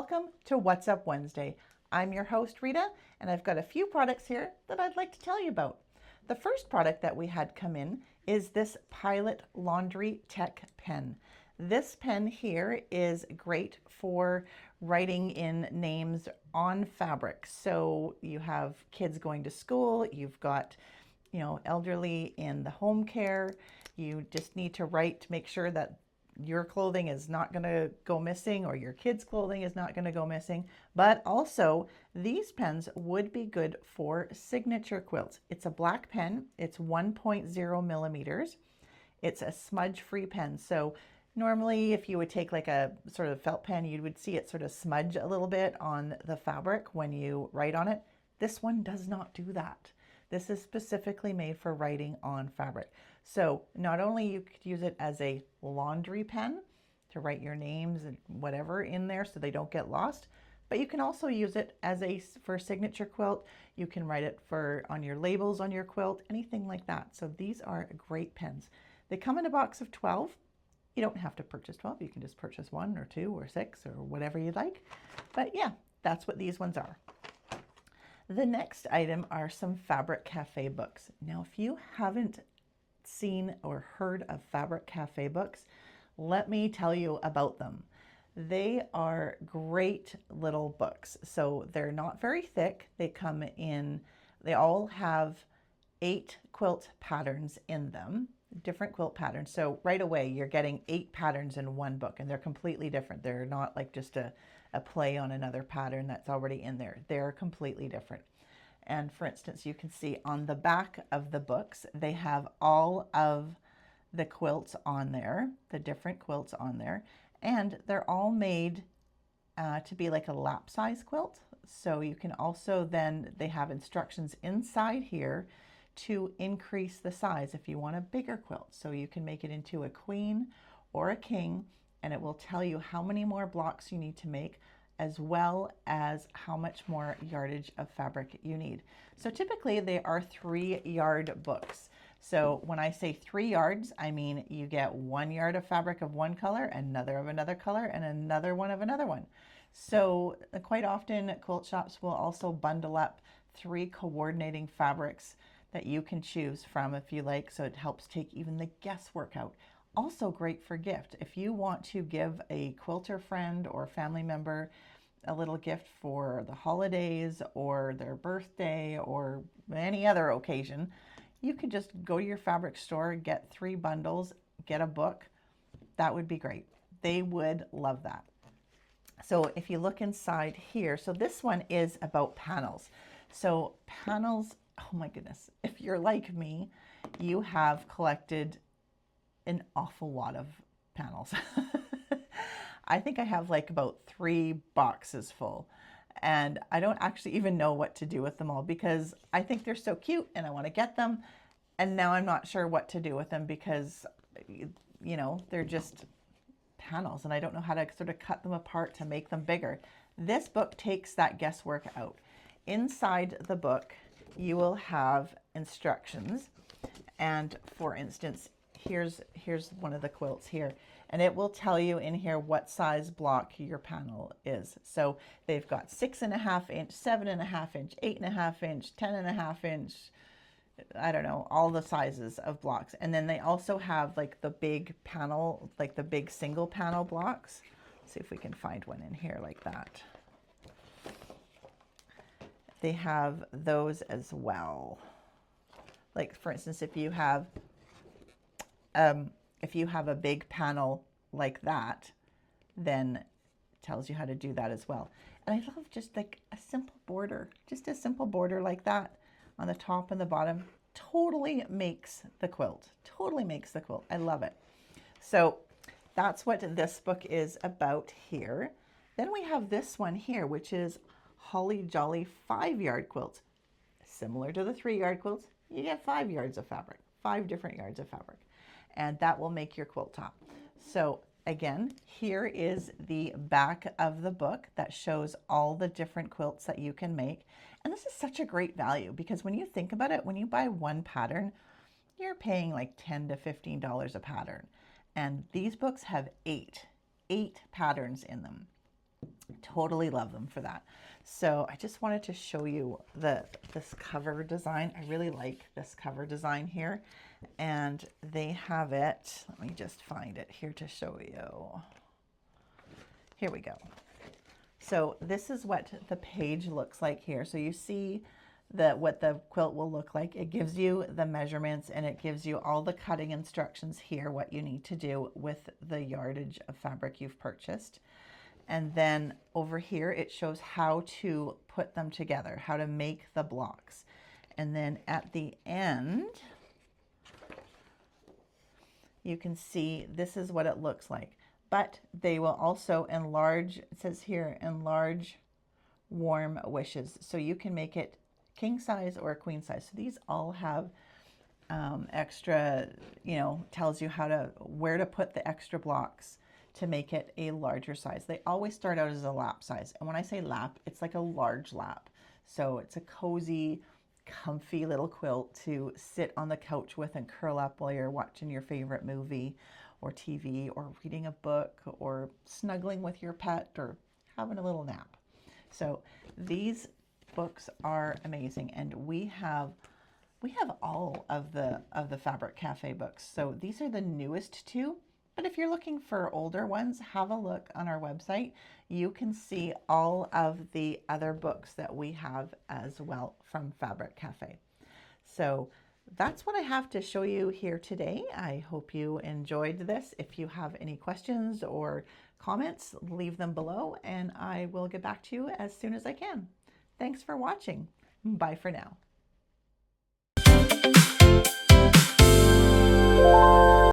Welcome to What's Up Wednesday. I'm your host, Rita, and I've got a few products here that I'd like to tell you about. The first product that we had come in is this Pilot Laundry-Tec pen. This pen here is great for writing in names on fabric. So you have kids going to school, you've got elderly in the home care, you just need to write to make sure that your clothing is not going to go missing or your kids' clothing is not going to go missing. But also, these pens would be good for signature quilts. It's a black pen. It's 1.0 millimeters. It's a smudge-free pen. So normally if you would take like a sort of felt pen, you would see it sort of smudge a little bit on the fabric when you write on it. This one does not do that. This is specifically made for writing on fabric. So not only you could use it as a laundry pen to write your names and whatever in there so they don't get lost, but you can also use it as for signature quilt. You can write it on your labels on your quilt, anything like that. So these are great pens. They come in a box of 12. You don't have to purchase 12. You can just purchase 1 or 2 or 6 or whatever you'd like. But yeah, that's what these ones are. The next item are some Fabric Café books. Now, if you haven't seen or heard of Fabric Café books, let me tell you about them. They are great little books. So they're not very thick. They all have 8 quilt patterns in them, different quilt patterns. So right away, you're getting 8 patterns in one book, and they're completely different. They're not like just a play on another pattern that's already in there. They're completely different. And for instance, you can see on the back of the books, they have all of the quilts on there, the different quilts on there, and they're all made to be like a lap size quilt. So you can also they have instructions inside here to increase the size if you want a bigger quilt. So you can make it into a queen or a king, and it will tell you how many more blocks you need to make, as well as how much more yardage of fabric you need. So typically they are 3-yard books. So when I say 3 yards, I mean you get 1 yard of fabric of one color, another of another color, and another one of another one. So quite often quilt shops will also bundle up 3 coordinating fabrics that you can choose from if you like, so it helps take even the guesswork out. Also great for gift. If you want to give a quilter friend or family member a little gift for the holidays or their birthday or any other occasion, you could just go to your fabric store, get 3 bundles, get a book. That would be great. They would love that. So if you look inside here, so this one is about panels. So panels, oh my goodness, if you're like me, you have collected an awful lot of panels. I think I have like about 3 boxes full, and I don't actually even know what to do with them all because I think they're so cute and I want to get them, and now I'm not sure what to do with them because they're just panels and I don't know how to sort of cut them apart to make them bigger. This book takes that guesswork out. Inside the book you will have instructions, and for instance, here's one of the quilts here, and it will tell you in here what size block your panel is. So they've got 6.5 inch, 7.5 inch, 8.5 inch, 10.5 inch, I don't know, all the sizes of blocks. And then they also have like the big panel, like the big single panel blocks. Let's see if we can find one in here like that. They have those as well. Like for instance, if you have a big panel like that, then it tells you how to do that as well. And I love just like a simple border, just a simple border like that on the top and the bottom. Totally makes the quilt. Totally makes the quilt. I love it. So that's what this book is about here. Then we have this one here, which is Holly Jolly 5-yard quilts. Similar to the 3-yard quilts, you get 5 yards of fabric, 5 different yards of fabric, and that will make your quilt top. So again, here is the back of the book that shows all the different quilts that you can make. And this is such a great value because when you think about it, when you buy one pattern, you're paying like $10 to $15 a pattern. And these books have 8 patterns in them. Totally love them for that. So I just wanted to show you this cover design. I really like this cover design here, and they have it. Let me just find it here to show you. Here we go. So this is what the page looks like here. So you see what the quilt will look like. It gives you the measurements, and it gives you all the cutting instructions here, what you need to do with the yardage of fabric you've purchased. And then over here, it shows how to put them together, how to make the blocks. And then at the end, you can see this is what it looks like. But they will also enlarge, it says here, enlarge warm wishes. So you can make it king size or queen size. So these all have extra, tells you where to put the extra blocks to make it a larger size. They always start out as a lap size. And when I say lap, it's like a large lap. So it's a cozy, comfy little quilt to sit on the couch with and curl up while you're watching your favorite movie or TV or reading a book or snuggling with your pet or having a little nap. So these books are amazing, and we have all of the Fabric Cafe books. So these are the newest two. But if you're looking for older ones, have a look on our website. You can see all of the other books that we have as well from Fabric Cafe. So that's what I have to show you here today. I hope you enjoyed this. If you have any questions or comments, leave them below, and I will get back to you as soon as I can. Thanks for watching. Bye for now.